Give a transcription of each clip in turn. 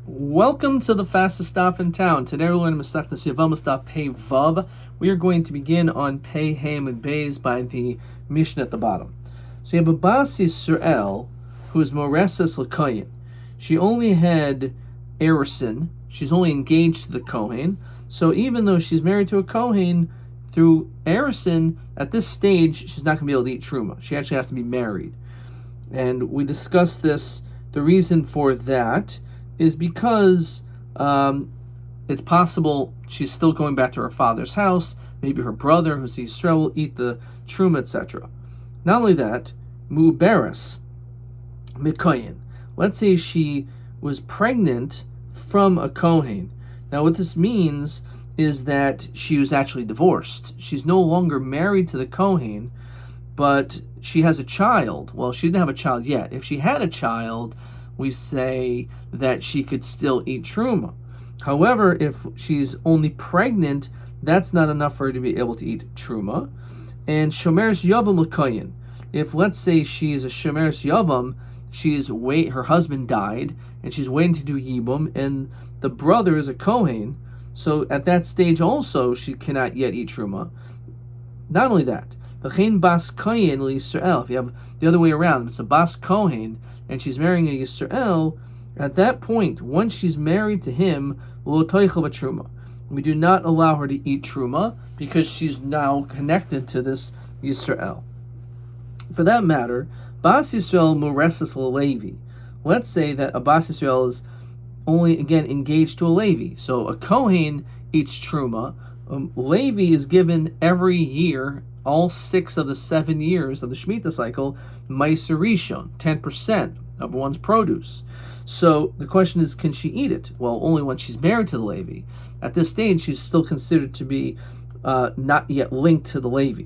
Welcome to the fastest stop in town. Today we're learning Masechtas Yevamot stop Pei Vav. We are going to begin on Pei Ham and Beis by the Mishnah at the bottom. So you have a Bas Yisrael who is Moreses L'Kohen. She only had Erison. She's only engaged to the Kohen. So even though she's married to a Kohen through Erison, at this stage she's not going to be able to eat Truma. She actually has to be married. And we discussed this. The reason for that is because it's possible she's still going back to her father's house. Maybe her brother, who's Yisrael, will eat the truma, etc. Not only that, mu'beres mikoyin. Let's say she was pregnant from a kohen. Now, what this means is that she was actually divorced. She's no longer married to the kohen, but she has a child. Well, she didn't have a child yet. If she had a child, we say that she could still eat truma. However, if she's only pregnant, that's not enough for her to be able to eat truma. And shomeres yavam l'koyin. If, let's say, she is a shomeres yavam, her husband died, and she's waiting to do yibum, and the brother is a kohen, so at that stage also she cannot yet eat truma. Not only that, v'chein bas kohen l'Yisrael. If you have the other way around, if it's a bas kohen and she's marrying a Yisrael, at that point, once she's married to him, we do not allow her to eat truma because she's now connected to this Yisrael. For that matter, Bas Yisrael Moreses Levi. Let's say that a Bas Yisrael is only, again, engaged to a Levi. So a Kohen eats truma. Levi is given every year, all 6 of the 7 years of the Shemitah cycle, Meiser Rishon, 10% of one's produce. So the question is, can she eat it? Well, only when she's married to the Levi. At this stage, she's still considered to be not yet linked to the Levi.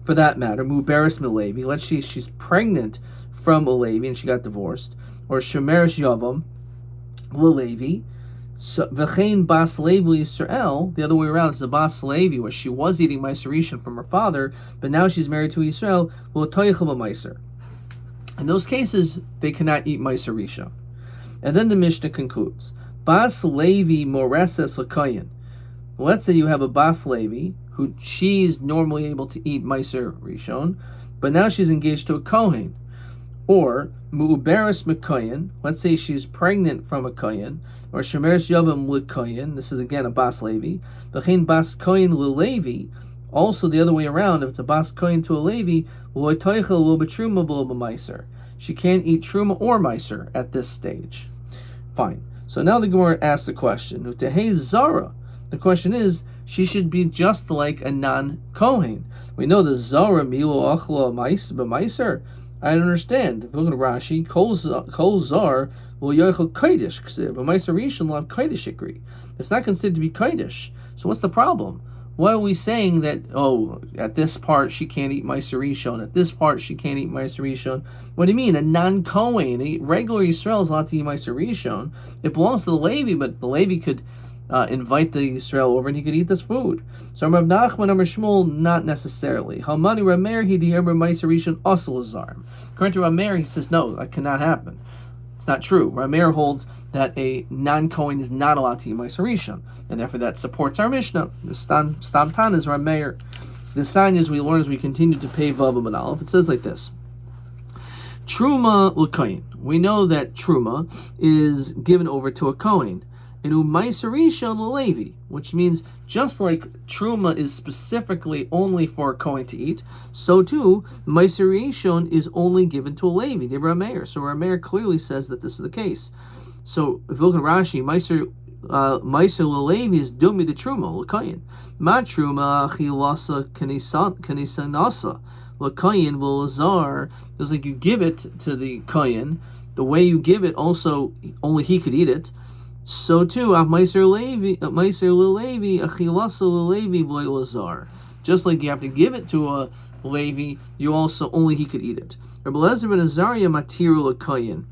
For that matter, Muberes Milevi, let's say she's pregnant from a Levi and she got divorced, or Shomeres Yavam Levi, so v'chein bas Levi Yisrael, the other way around, is the bas Levi, where she was eating Meiser Rishon from her father, but now she's married to Yisrael, v'lotoychel b'Meiser. In those cases, they cannot eat Meiser Rishon. And then the Mishnah concludes, Bas Levi Moreses L'Koyin. Let's say you have a Bas Levi, who she's normally able to eat Meiser Rishon, but now she's engaged to a Kohen. Or Mu'beres Mikoyin, let's say she's pregnant from a Kohen, or Shomeres Yavam L'Koyin, this is again a Bas Levi, V'chein Bas Koyin L'Levi, also the other way around, if it's a Bas Koyin to a Levi, she can't eat truma or meiser at this stage. Fine. So now the Gemara asks the question, Zara. The question is, she should be just like a non-Kohen. We know the Zara milo achla meiser. I don't understand. If you look at Rashi, kol zar will yochel kodesh ksiv, but meiser rishon will have kodesh ikri. It's not considered to be kodesh. So what's the problem? Why are we saying that, at this part she can't eat Meiser Rishon, at this part she can't eat Meiser Rishon? What do you mean? A non-Kohen, a regular Yisrael is allowed to eat Meiser Rishon. It belongs to the Levi, but the Levi could invite the Yisrael over and he could eat this food. So Rav Nachman Amar Shmuel, not necessarily. Halmani Rameir Hidiyamar Meiser Rishon Asal Azarm. According to Rameir, he says, no, that cannot happen. It's not true. Rameir holds that a non-Kohen is not allowed to eat Meiser Rishon, and therefore that supports our Mishnah. The Stam Tan is Rameir. The sign is we learn as we continue to pay Vav and Aleph. It says like this: Truma l'Kohen. We know that Truma is given over to a Kohen, and Meiser Rishon l'Levi, which means just like Truma is specifically only for a Kohen to eat, so too Meiser Rishon is only given to a Levi. The Rameir. So Rameir clearly says that this is the case. So if you look at Rashi, Meiser l'Levi is dumi de Truma l'Kohen. Ma Truma chilasa kanisanasa l'Kohen v'lazar. It's like you give it to the Kohen. The way you give it, also only he could eat it. So too, Meiser l'Levi achilasa l'Levi v'lazar. Just like you have to give it to a Levi, you also only he could eat it. Rabbi Elazar ben Azariah matiru l'Kohen.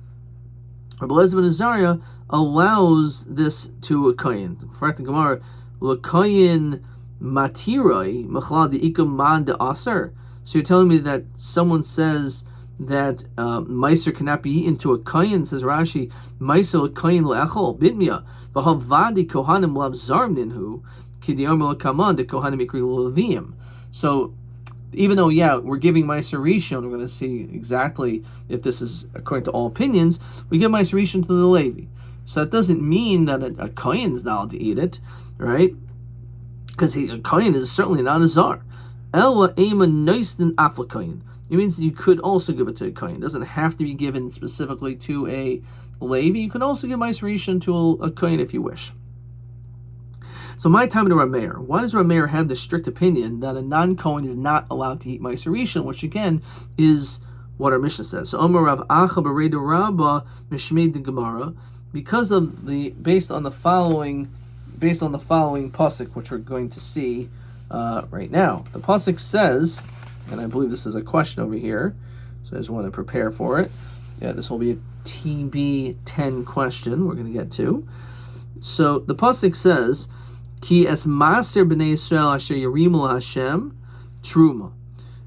Rabbi Elazar ben Azariah allows this to a Kohen. Correct the Gemara, l'Kohen matiroi mechlad de'ikam man de'aser. So you're telling me that someone says that Meiser cannot be eaten to a Kayin, says Rashi, Meiser Kayin le'echol, bitmia, v'hav vadi kohanim lav zarmninhu, ki di'omer l'kaman, de kohanim ikri l'levim. So, even though, we're giving Meiser Rishon, we're going to see exactly if this is according to all opinions, we give Meiser Rishon to the Levi. So that doesn't mean that a Kayin is not allowed to eat it, right? Because a Kayin is certainly not a Zar. Ela ema noisden afla Kayin. It means that you could also give it to a Kayin. It doesn't have to be given specifically to a Levi. You can also give Meiser Rishon to a Kayin if you wish. So my time to Rameir. Why does Rameir have the strict opinion that a non-Kohen is not allowed to eat Meiser Rishon, which again is what our Mishnah says? So Omer Rav Acha B'Reida Rabba Mishmei de Gemara, because of based on the following pasuk, which we're going to see right now. The pasuk says, and I believe this is a question over here, so I just want to prepare for it. This will be a TB10 question we're going to get to. So the pasuk says, Ki es maser b'nei Yisrael asher yarimu Hashem truma.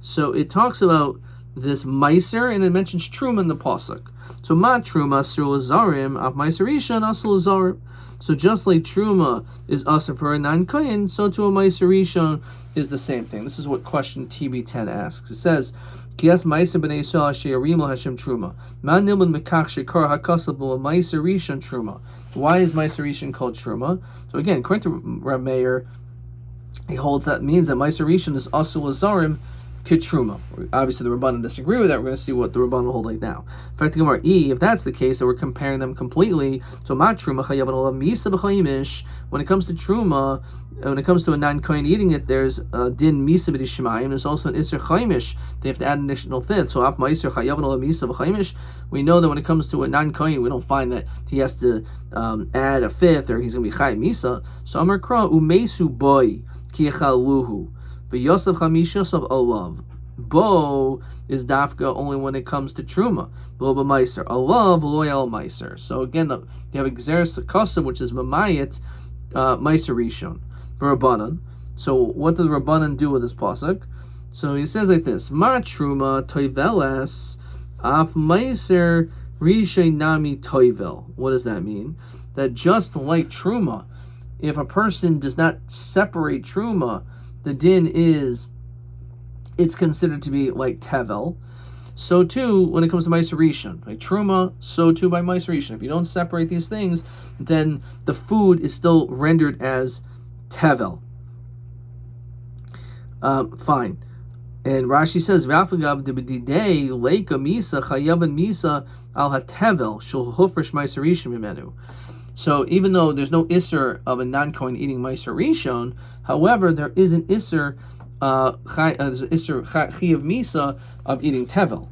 So it talks about this meiser, and it mentions truma in the pasuk. So ma truma asur l'zarim, af meiser rishon asur l'zarim. So just like truma is asur for a non-kohen, so to a meiser rishon is the same thing. This is what question TB10 asks. It says, Ki es meiser b'nei Yisrael asher yarimu Hashem truma. Ma nilman mekach shekar hakasav l'meiser rishon truma. Why is Meiser Rishon called Truma? So again, according to Rabbi Meir, he holds that means that Meiser Rishon is Asul Lazarim Kitruma. Obviously, the Rabbanan disagree with that. We're going to see what the Rabbanan will hold like now. In fact, the Gemara, if that's the case, that we're comparing them completely. So Ma Truma Chayavan Olam Misa B'Chayimish. When it comes to Truma, when it comes to a non-kohen eating it, there's din misa b'dishmayim. There's also an iser chaimish. They have to add an additional fifth. So af ma'aser chayavan ola misa b'chaimish. We know that when it comes to a non-kohen, we don't find that he has to add a fifth or he's going to be chay misa. So amar kra umesu boy ki yechaluhu v'yosef chamishosav olav. Bo is dafka only when it comes to truma. Bo b'maiser olav loyal maiser. So again, you have a gzeres sakasa, which is mamayit maiser rishon. Rabbanan. So what did the Rabbanan do with this pasuk? So he says like this: Ma truma toiveles af meiser rishon nami toivel. What does that mean? That just like truma, if a person does not separate truma, the din is it's considered to be like tevel. So too, when it comes to meiser rishon, like truma, so too by meiser rishon. If you don't separate these things, then the food is still rendered as tevel. Fine. And Rashi says, "V'afagav debedidei leika misa chayavan misa al hatevel shul hufresh meiser rishon mimenu." So even though there's no isser of a non-kohen eating meiser rishon, however, there is an isser, there's an isser chayav misa of eating tevel.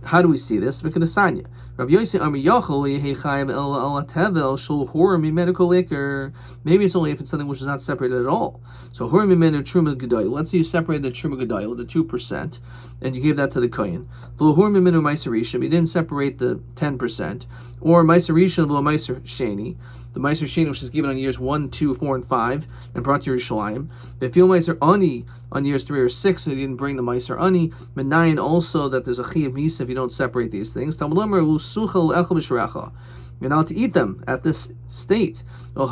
How do we see this? Look at the sanya. Rav Yossi Amar Yochel Yehi Chayav El Tevel Shul Hor Mimenu Kolikar. Maybe it's only if it's something which is not separated at all. So Hor Mimenu Truma Gedoyel. Let's say you separated the Truma Gedoyel, the 2%, and you gave that to the Kohen. V'lo Hor Mimenu Meiser Rishon. You didn't separate the 10%, or Meiser Rishon v'lo Meiser Sheni. The Meiser Sheni, which is given on years 1, 2, 4, and 5, and brought to Yerushalayim. If you Meiser Ani on years 3 or 6, so you didn't bring the Meiser Ani. Menayin also that there's a Chi of Misa if you don't separate these things. Talmud Omer Lusuchel Echel B'Sharecha. You're not to eat them at this state. Then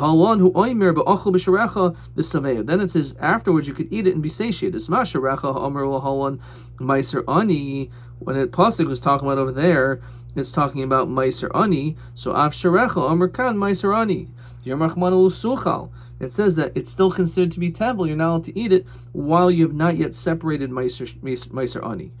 it says afterwards you could eat it and be satiated. When the pasuk was talking about over there, it's talking about Meiser Ani. So Av Sharecha Amar Kan Meiser Ani. It says that it's still considered to be tevel. You're not allowed to eat it while you have not yet separated Meiser Ani.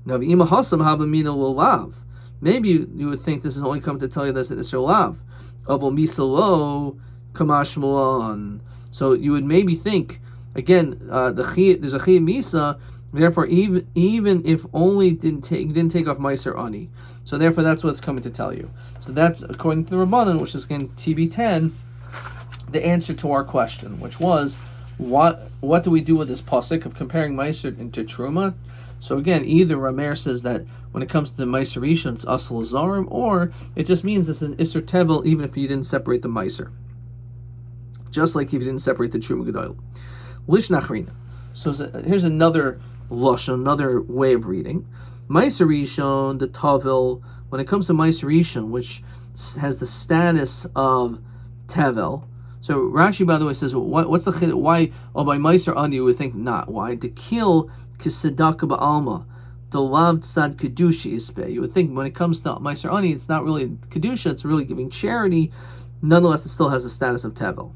Now, V'ima Hasam Habamina Lolav. Maybe you would think this is only come to tell you this in Isser Lav. Abel Misalo Kamash Malan. So you would maybe think, again, there's a Chi Misa, therefore even if only you didn't take off Meiser Ani. So therefore that's what it's coming to tell you. So that's, according to the Rabbanan, which is again TB10, the answer to our question, which was, what do we do with this pasuk of comparing Meiser into Truma? So again, either Rameir says that when it comes to the Meiser Rishon, it's Asal Zarim, or it just means it's an Isser Tevel even if you didn't separate the Meiser. Just like if you didn't separate the Truma Gedoyel. Lish Nachrina. So here's another lush, another way of reading. Meiser Rishon, the Tavel, when it comes to Meiser Rishon, which has the status of Tevel. So Rashi, by the way, says, what's the chid? Why? Oh, by Meiser Ani, you would think not. Why? To kill Kisedaka Ba'alma, the Lav Tzad Kedusha Ispe. You would think when it comes to Meiser Ani, it's not really Kedusha, it's really giving charity. Nonetheless, it still has the status of Tevel.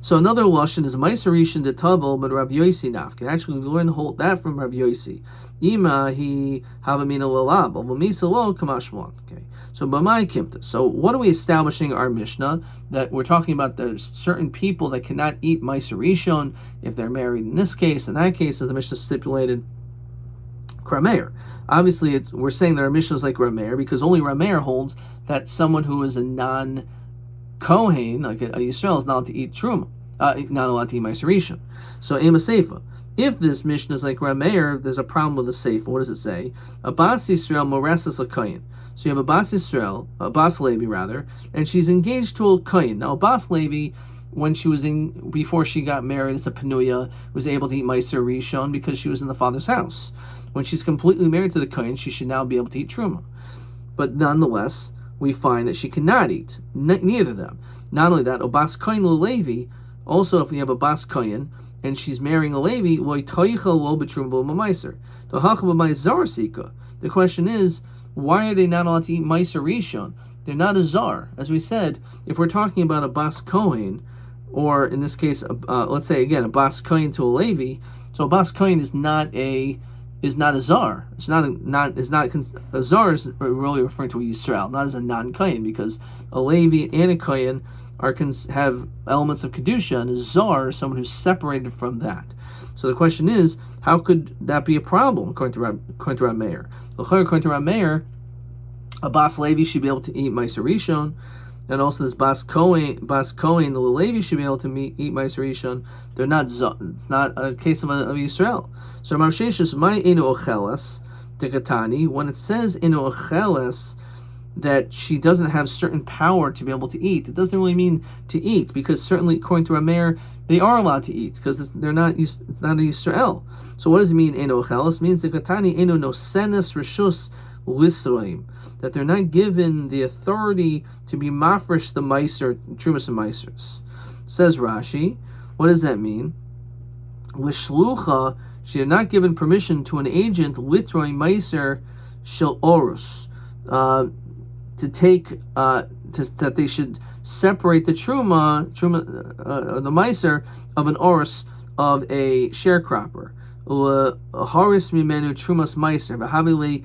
So another lashon is Meiser Rishon de Tavel but Rabbi Yosi Nafka. Actually, we learn that from Rabbi Yosi. Ima he havamina lalab avamisa lo kamashmon. Okay. So b'mai kimta. So what are we establishing our Mishnah? That we're talking about there's certain people that cannot eat Meiser Rishon if they're married in this case. In that case, as the Mishnah stipulated, Krameir. Obviously, we're saying that our Mishnah is like Rameir because only Rameir holds that someone who is a non-Kohen, like a Yisrael, is not allowed to eat Truma, not allowed to eat Meiser Rishon. So, Ema Seifa. If this Mishnah is like Rameir, there's a problem with the Seifa. What does it say? A Bas Yisrael Moreses LaKohen. So you have a Bas Yisrael, a Bas Levi rather, and she's engaged to a Kohen. Now, a Bas Levi, when she was before she got married, it's a Penuya, was able to eat Meiser Rishon because she was in the father's house. When she's completely married to the Kohen, she should now be able to eat Truma. But nonetheless, we find that she cannot eat, neither of them. Not only that, a Bas Kohen Levi, also if we have a Bas Kohen, and she's marrying a Levi, the question is, why are they not allowed to eat Meiser Rishon? They're not a Zar. As we said, if we're talking about a Bas Kohen, or in this case, let's say again, a Bas Kohen to a Levi, so a Bas Kohen is not a Zar. A Zar is really referring to a Yisrael, not as a non-Kohen, because a Levi and a Kohen have elements of Kedusha, and a Zar is someone who's separated from that. So the question is, how could that be a problem, according to Rab Meir? According to Rab Meir, a Bas Levi should be able to eat Meiser Rishon, and also this Bas Kohen, the Levi should be able to eat Meiser Rishon. They're not. It's not a case of Yisrael. So Rav Sheshes, my inu ocheles dekatani. When it says inu ocheles that she doesn't have certain power to be able to eat, it doesn't really mean to eat, because certainly according to Rameir, they are allowed to eat because they're not. It's not a Yisrael. So what does it mean inu ocheles? It means dekatani inu nosenes rishus lisroim, that they're not given the authority to be mafresh the meiser, trumas and meisers. Says Rashi, what does that mean? Lishlucha, she had not given permission to an agent, litroi meiser shel orus, to take that they should separate the truma, the meiser of an orus of a sharecropper. Haris mimenu trumas meiser v'havili.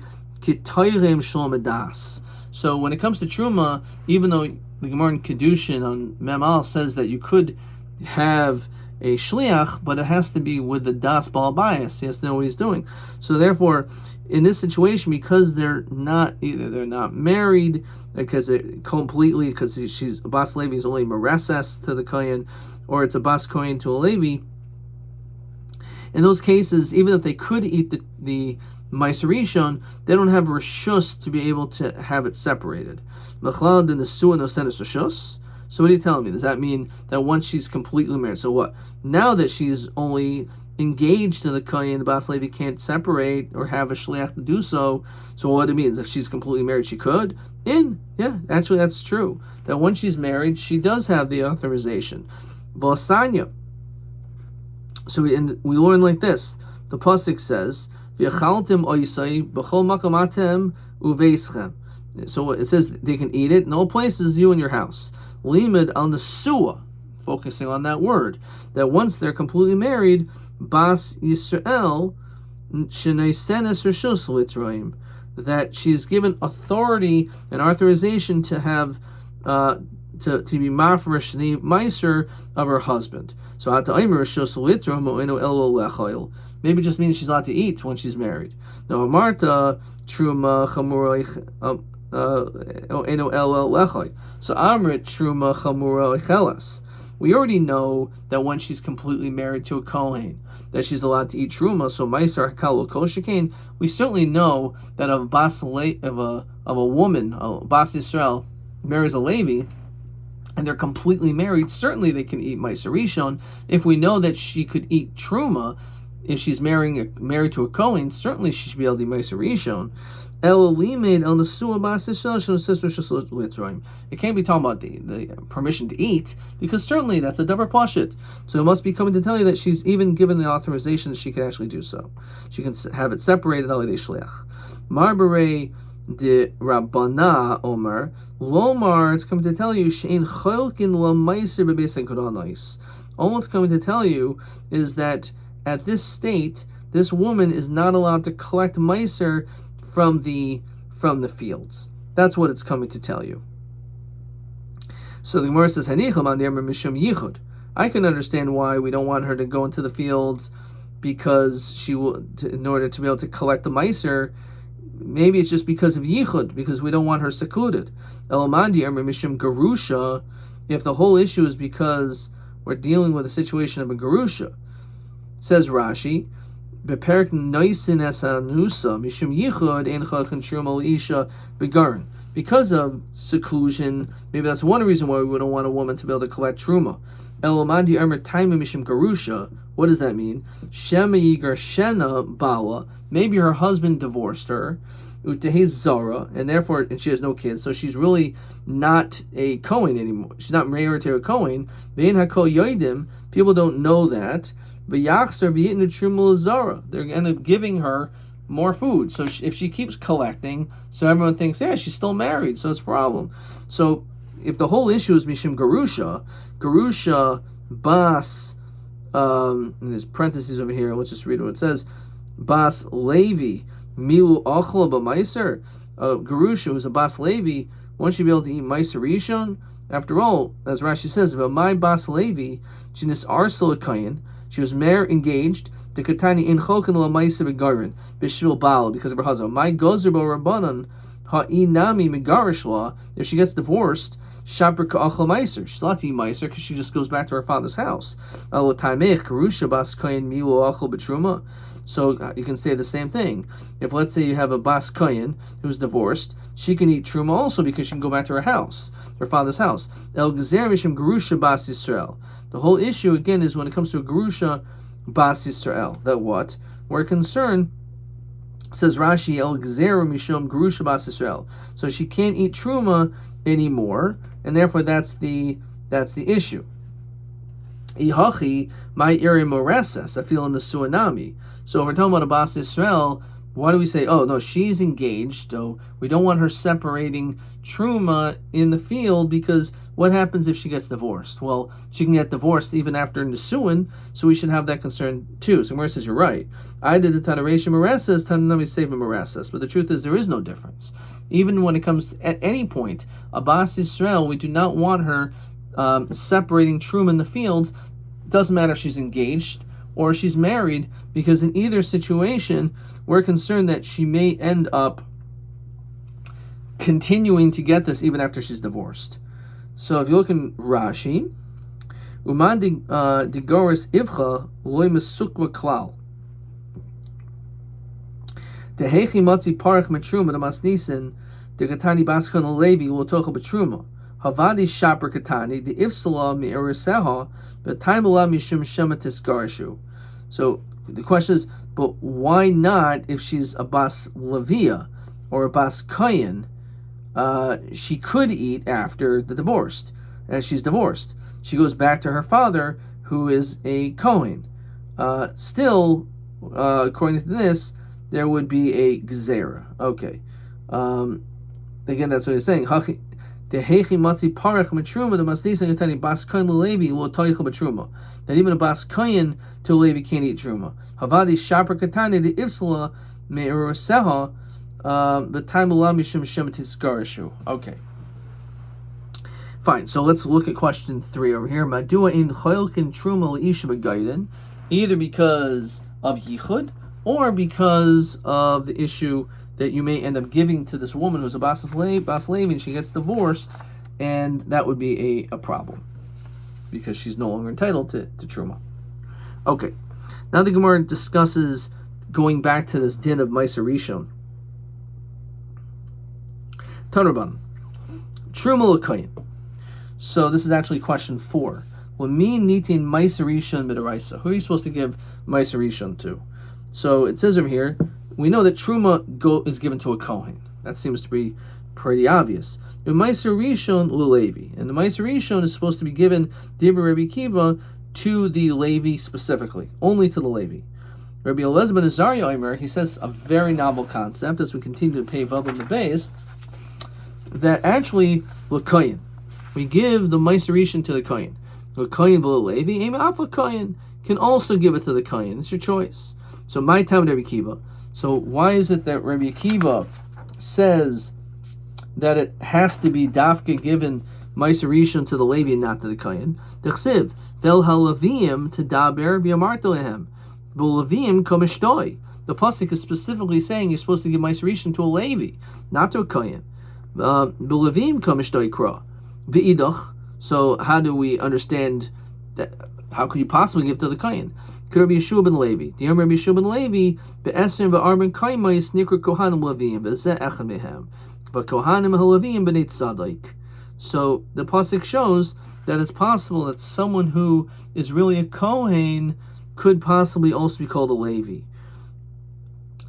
So when it comes to Truma, even though the Gemara in Kedushin on Memal says that you could have a shliach, but it has to be with the das bal bias. He has to know what he's doing. So therefore, in this situation, because they're not married, because she's a Bas Levi is only Mereses to the Kohen, or it's a Bas Kohen to a Levi. In those cases, even if they could eat the Meiser Rishon, they don't have rishus to be able to have it separated. So what are you telling me? Does that mean that once she's completely married, so what? Now that she's only engaged to the Kohen, the Bas Levi can't separate or have a shliach to do so. So what it means, if she's completely married, she could? Yeah, actually that's true. That once she's married, she does have the authorization. V'asanya. So we learn like this. The pasuk says, so it says they can eat it in all places, you and your house. Limud al nesua, focusing on that word, that once they're completely married, Bas Yisrael sheneisenes rishus litzroim, that she is given authority and authorization to have to be mafresh the meiser of her husband. So ataimer rishus litzroim oinu elo lechoil. Maybe it just means she's allowed to eat when she's married. Now, Marta truma chamura eno el lechoy. So Amrit truma chamura chelas. We already know that when she's completely married to a Kohen, that she's allowed to eat truma. So Meiser Hakal Koshikain. We certainly know that of a woman, a Bas Yisrael, marries a Levi, and they're completely married. Certainly they can eat Meiser Rishon. If we know that she could eat truma, if she's married to a Kohen, certainly she should be able to do Meiser Rishon. It can't be talking about the permission to eat, because certainly that's a davar pashut. So it must be coming to tell you that she's even given the authorization that she can actually do so. She can have it separated al yedei shliach. Marbare de Rabbana Omer Lomar. It's coming to tell you she'in cholkin la meiser bebeis kodanais. All it's coming to tell you is that at this state, this woman is not allowed to collect meiser from the fields. That's what it's coming to tell you. So the Gemara says, I can understand why we don't want her to go into the fields, because she will, in order to be able to collect the meiser. Maybe it's just because of yichud, because we don't want her secluded. Garusha, if the whole issue is because we're dealing with a situation of a garusha. Says Rashi, Beperk noisin esanusa mishum yichud ein chachin truma isha begarn. Because of seclusion, maybe that's one reason why we don't want a woman to be able to collect truma. Elomandi emer taima mishum garusha. What does that mean? Shema yigar shena bala. Maybe her husband divorced her, utehe zara, and therefore, and she has no kids, so she's really not a Kohen anymore. She's not married to a Kohen. Vein hakol yoidim. People don't know that. V'yachser v'yitnu truma zara. They're going to end up giving her more food. So if she keeps collecting, so everyone thinks, yeah, she's still married, so it's a problem. So if the whole issue is mishim garusha bas, and there's parentheses over here, let's just read what it says. Bas Levi milu achla b'meiser. Garusha, who's a Bas Levi, won't she be able to eat meiser rishon? After all, as Rashi says, but my Bas Levi, jinis arsel kayin, she was engaged to Katani in Cholkin la meiser begarin b'shvil bal, because of her husband. My gozer bo rabbanon ha'inami megarish law. If she gets divorced, shaper ka'achla meiser. She's not to eat meiser because she just goes back to her father's house. Alotaimech garusha bas kayin milu achla b'truma. So you can say the same thing. If, let's say, you have a Bas Kayin who's divorced, she can eat Truma also because she can go back to her house, her father's house. El Gezer Mishim Gerusha Bas Yisrael. The whole issue, again, is when it comes to a Gerusha Bas Yisrael. That what? We're concerned, says Rashi, El Gezer Mishim Gerusha Bas Yisrael. So she can't eat Truma anymore, and therefore that's the issue. Ihachi, my iri moreses, I feel in the Suanami. So if we're talking about a Bas Yisrael, why do we say, oh, no, she's engaged, so we don't want her separating Truma in the field, because what happens if she gets divorced? Well, she can get divorced even after Nisuin, so we should have that concern too. So Gemara says, you're right. I did the Tanaration Mareses, Tananami Seva Mareses, but the truth is there is no difference. Even when it comes to, at any point, a Bas Yisrael, we do not want her separating Truma in the fields. Doesn't matter if she's engaged or she's married, because in either situation, we're concerned that she may end up continuing to get this even after she's divorced. So if you look in Rashi, Uman digoris ivcha loy mesukwa klal. Dehechi matzi parach metruma damasnisin degatani baskon levi ulotocha betruma. Havadi shaper katani the ifsala mi eriseha the taimala mishum shematis garshu. So the question is, but why not if she's a Bas Levia or a Bas Kayin? She could eat after the divorced, and she's divorced. She goes back to her father, who is a Kohen. Still, according to this, there would be a Gezerah. Okay. Again, that's what he's saying. That even a Bas Kayin to Levi can't eat Truma. Havadi Shaper Katani the Ifsala Me'eruseha the time Mishum Shematis Garishu. Okay. Fine, so let's look at question 3 over here. Madua in Choylkin Truma L'Isha B'Gaiden, either because of Yichud or because of the issue that you may end up giving to this woman who's a Bas Levi, and she gets divorced, and that would be a problem because she's no longer entitled to Truma. Okay, now the Gemara discusses going back to this din of Meiser Rishon. Tanurban, Truma L'Kayin. So this is actually question 4. L'mi nitin Meiser Rishon midaraisa. Who are you supposed to give Meiser Rishon to. So it says over here, we know that Truma is given to a Kohen. That seems to be pretty obvious. The Meiser Rishon Levi, and the Meiser Rishon is supposed to be given Dibur Rabbi Akiva to the Levi specifically, only to the Levi. Rabbi Elazar ben Azariah Omer, he says a very novel concept as we continue to pay Vav in the base, that actually l'koyin, we give the Meiser Rishon to the Kohen. L'koyin v'lo Levi, Ema af l'koyin, can also give it to the Kohen. It's your choice. So my time Rabbi Akiva. So why is it that Rabbi Akiva says that it has to be dafka given Meiser Rishon to the Levi and not to the Kohen? D'chsiv vel halavim to daber v'amarta lehem v'levim komishtoi. The pasuk is specifically saying you're supposed to give Meiser Rishon to a Levi, not to a Kohen. V'levim komishtoi kra v'idach. So how do we understand that? How could you possibly give to the Kohen? Could Rabbi Yeshua ben Levi? The Rabbi Yeshua ben Levi be'esrim v'arben kaimais nikra kohanim levim v'zeh echad mehem v'kohanim halavim b'nei tzaddik. So the pasuk shows that it's possible that someone who is really a Kohen could possibly also be called a Levi.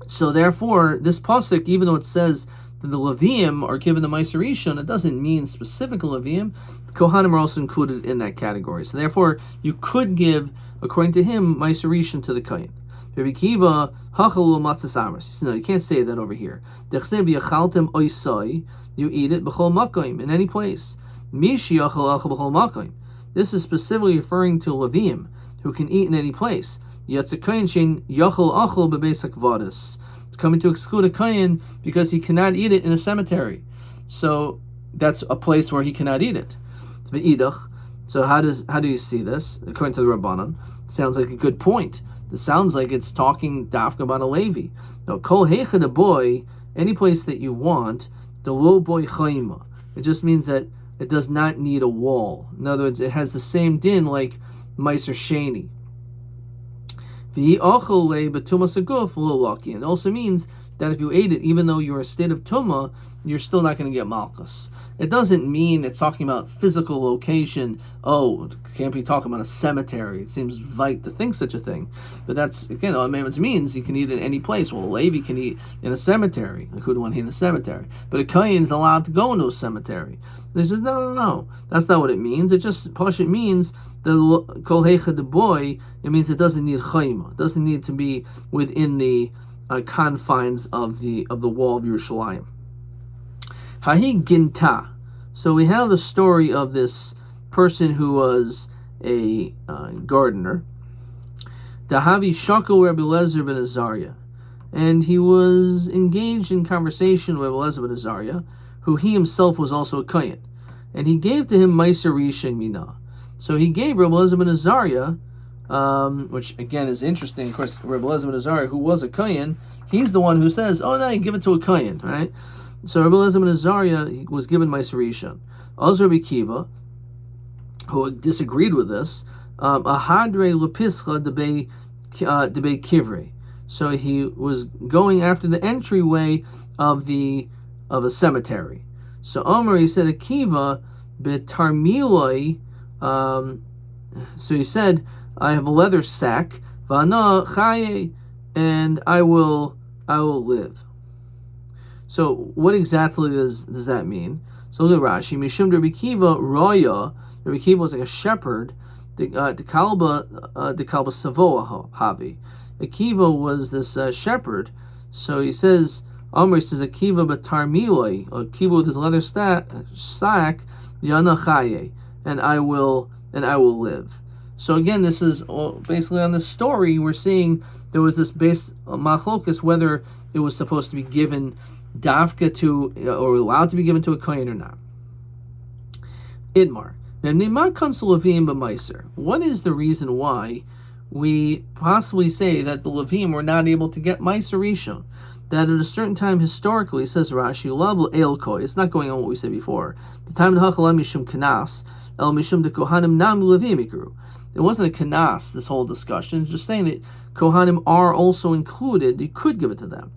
So therefore, this pasuk, even though it says that the Levim are given the Meiser Rishon, it doesn't mean specific Levim. The Kohanim are also included in that category. So therefore, you could give, according to him, Meiser Rishon to the Kohen. Rabbi Akiva, hachalu matzas amos. No, you can't say that over here. Dechsev yachaltem oisai, you eat it b'chol makoim, in any place. Mishi yachal achal b'chol makoim. This is specifically referring to Levim, who can eat in any place. Yatzakayin shein yachal achal b'beis hakvadas. It's coming to exclude a kohen because he cannot eat it in a cemetery. So that's a place where he cannot eat it. So how do you see this? According to the Rabbanan, it sounds like a good point. It sounds like it's talking dafka about a Levi. No, kol heicha the boy, any place that you want, the lo boy chayma. It just means that it does not need a wall. In other words, it has the same din like Meiser Sheni. And it also means that if you ate it, even though you're in a state of tumah, you're still not going to get malchus. It doesn't mean it's talking about physical location. Oh, it can't be talking about a cemetery. It seems light to think such a thing. But that's, again, it means you can eat it any place. Well, a Levi can eat in a cemetery. I couldn't want to eat in a cemetery. But a Kohen is allowed to go into a cemetery. They says, no. That's not what it means. It just, Pashut means the kol heicha the boy, it means it doesn't need chayma. It doesn't need to be within the confines of the wall of Yerushalayim. Hahi ginta. So we have a story of this person who was a gardener. Dahavi shakol Rabbi Elazar ben Azariah, and he was engaged in conversation with Rabbi Elazar ben Azariah, who he himself was also a kohen, and he gave to him Meiser Rishon Mina. So he gave Rabbi Elazar ben Azariah, which again is interesting. Of course, Rabbi Elazar ben Azariah, who was a kohen, he's the one who says, "Oh no, you give it to a kohen," right? So Rabbi Elazar ben Azariah was given Meiser Rishon. Also Rabbi Akiva, who disagreed with this, ahadre lepischa debei kivrei. So he was going after the entryway of a cemetery. So Omer, he said, Akiva betarmiloi. So he said, I have a leather sack, v'ana chaye, and I will live. So what exactly does that mean? So look at Rashi. Mishum Rabbi Akiva roya. Rabbi Akiva was like a shepherd. The kalba savoa havi. Akiva was this shepherd. So he says, Amr says Akiva betarmiloi. Akiva with his leather sack, yana chaye, and I will live. So again, this is basically on this story. We're seeing there was this base machlokas whether it was supposed to be given dafka to or allowed to be given to a kohen or not. Idmar. What is the reason why we possibly say that the Levim were not able to get Meiser Rishon? That at a certain time historically, says Rashi, it's not going on what we said before. The time of Mishum Kanas, El Mishum de Kohanim Nam Levim Ikru. It wasn't a Kanas, this whole discussion. It's just saying that Kohanim are also included. You could give it to them.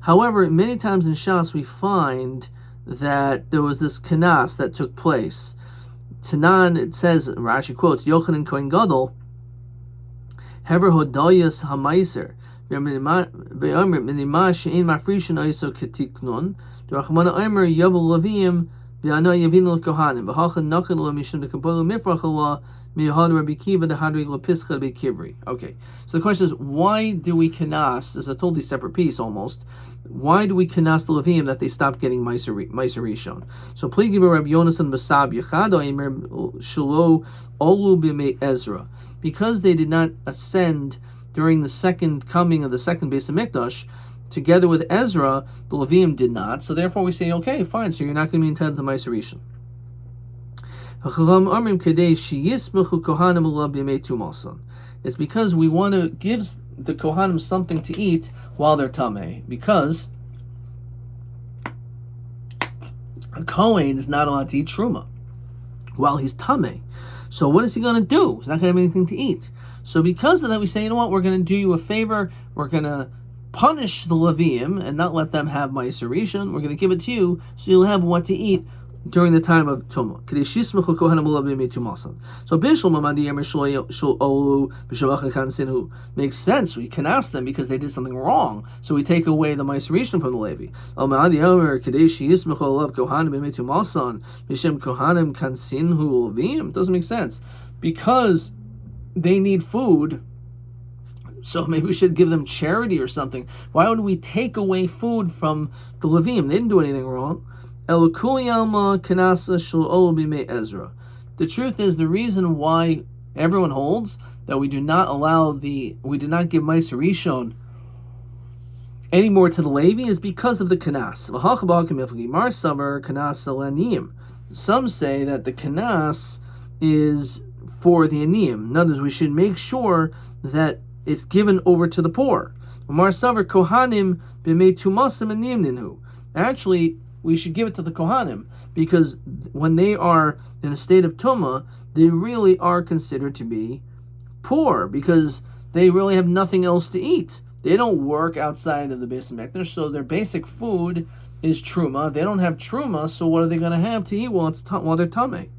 However, many times in Shas we find that there was this Kanas that took place. Tanan, it says, Rashi quotes, Yochanan Kohen Gadol Hever hodayas hamaiser. Ve'amr minima she'in mafrishin oiso ketiknon. D'rachmana omer yavu levim ve'ana yavinu l'kohanim. V'hacha nakan lo mishum d'kampolu mifrach Allah miyahad Rabbi Kiva d'hadri l'pischa Rabbi Kivri. Okay, so the question is, why do we kenas? This is a totally separate piece almost. Why do we kenas the Levim that they stop getting Meiser Rishon? So pligi Rabbi Yonasan Basab Yechado Imer Shalo Olu B'mei Ezra, because they did not ascend during the second coming of the second Beis Hamikdash together with Ezra. The Levim did not, so therefore we say, okay, fine. So you're not going to be entitled to Meiser Rishon. It's because we want to give the Kohanim something to eat while they're tameh, because a Kohen is not allowed to eat truma while he's tameh. So what is he going to do? He's not going to have anything to eat. So because of that, we say, you know what? We're going to do you a favor. We're going to punish the Leviim and not let them have Meiser Rishon. We're going to give it to you so you'll have what to eat during the time of Tumah. So makes sense. We can ask them because they did something wrong. So we take away the Meiser Rishon from the Levi. It doesn't make sense. Because they need food, so maybe we should give them charity or something. Why would we take away food from the Levim? They didn't do anything wrong. The truth is, the reason why everyone holds that we do not give Meiser Rishon anymore to the Levi is because of the Kanas. Some say that the Kanas is for the Aniyim. In other words, we should make sure that it's given over to the poor. Actually, we should give it to the Kohanim, because when they are in a state of Tumah, they really are considered to be poor, because they really have nothing else to eat. They don't work outside of the Beis Hamikdash, so their basic food is Truma. They don't have Truma, so what are they going to have to eat while they're Tameh?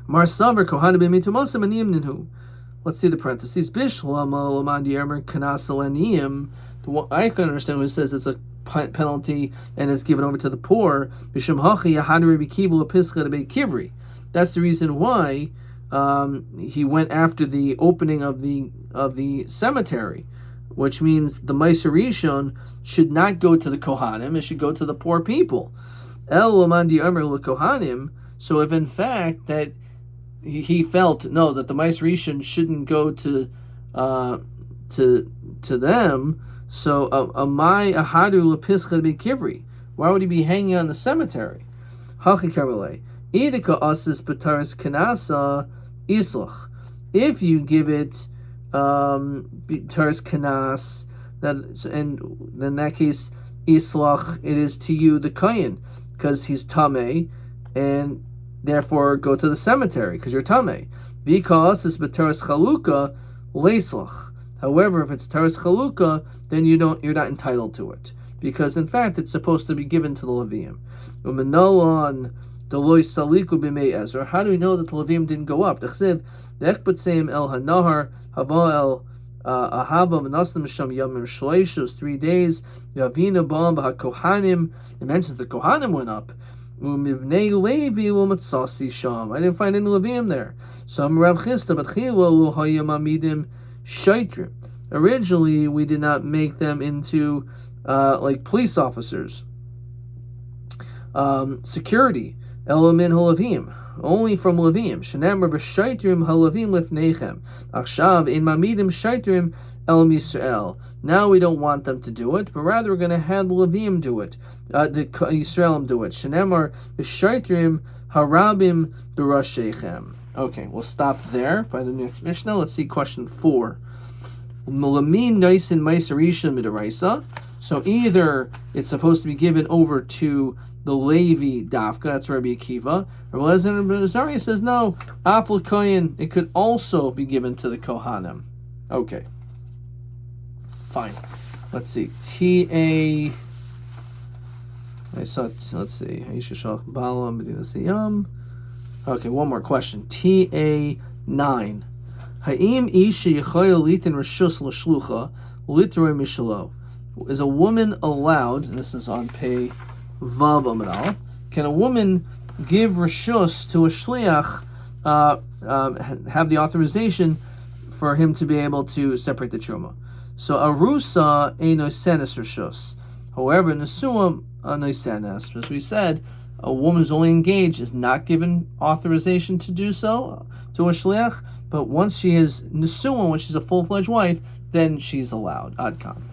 Marsaver Kohanim b'mitumasim aniyim. Let's see the parentheses. Bishlama lamad yermer kanasal aniyim. I can understand when it says it's a penalty and is given over to the poor. That's the reason why he went after the opening of the cemetery, which means the Meiser Rishon should not go to the Kohanim, it should go to the poor people. So if in fact that he felt that the Meiser Rishon shouldn't go to them, so amai ahadu lepischad b'kivri. Why would he be hanging on the cemetery? Hachi karmelei idika asis b'taris kanasa islach. If you give it b'taris kanas, and in that case islach, it is to you the kohen, because he's tamei, and therefore go to the cemetery because you're tamei. Because it's b'taris chaluka leislach. However, if it's Taras Chalukah, then you're not entitled to it, because in fact it's supposed to be given to the Leviim. How do we know that the Leviim didn't go up? El Hanahar Hava El Ahava Menaslim Sham Yomim Shleish, those 3 days. Yavina Bam HaKohanim. It mentions the Kohanim went up. Umivnei Levi Umatsasi Sham. I didn't find any Leviim there. Some Rav Chisda, but Chilo Hayam Amidim Shaitrim. Originally, we did not make them into like police officers. Security. Elamin Halavim. Only from Levim. Shenamar b'Shaitrim Halavim lifnechem. Achshav in Mamidim Shaitrim El Yisrael. Now we don't want them to do it, but rather we're going to have the Levim do it. The Yisraelim do it. Shenamar b'Shaitrim Harabim b'Rashechem. Okay, we'll stop there by the next Mishnah. Let's see question 4. Mulamin Naisin Meiser Rishon Midaraisa. So either it's supposed to be given over to the Levi Dafka, that's Rabbi Akiva. Rabbi Azariah says no, Afal Kohen, it could also be given to the Kohanim. Okay, fine. Let's see. Let's see. Okay, one more question. TA9. Ha'im ish sheyichayil litin reshus l'shlucha litroi mishalo. Is a woman allowed, and this is on pay vav amud aleph, can a woman give reshus to a shliach, have the authorization for him to be able to separate the truma? So arusa einosenes reshus. However, nesuah noisenes, as we said, a woman who's only engaged is not given authorization to do so to a shliach, but once she is nesuah, when she's a full-fledged wife, then she's allowed. Ad kan.